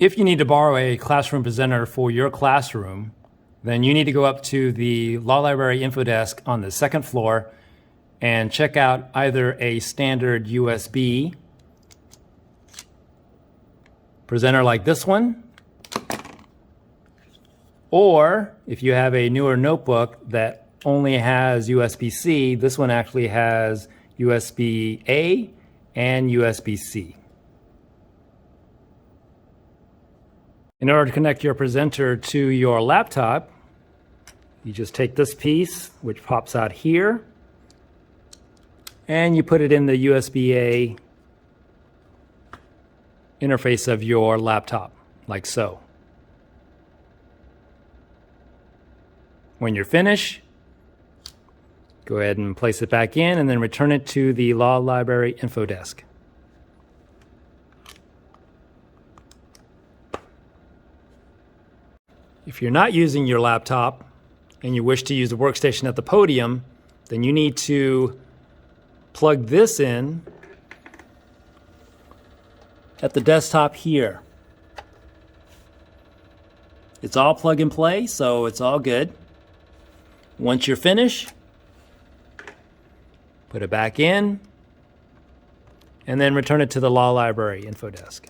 If you need to borrow a classroom presenter for your classroom, then you need to go up to the Law Library Info Desk on the second floor and check out either a standard USB presenter like this one, or if you have a newer notebook that only has USB-C, this one actually has USB-A and USB-C. In order to connect your presenter to your laptop, you just take this piece, which pops out here, and you put it in the USB-A interface of your laptop, like so. When you're finished, go ahead and place it back in and then return it to the Law Library Info Desk. If you're not using your laptop and you wish to use the workstation at the podium, then you need to plug this in at the desktop here. It's all plug and play, so it's all good. Once you're finished, put it back in and then return it to the Law Library Info Desk.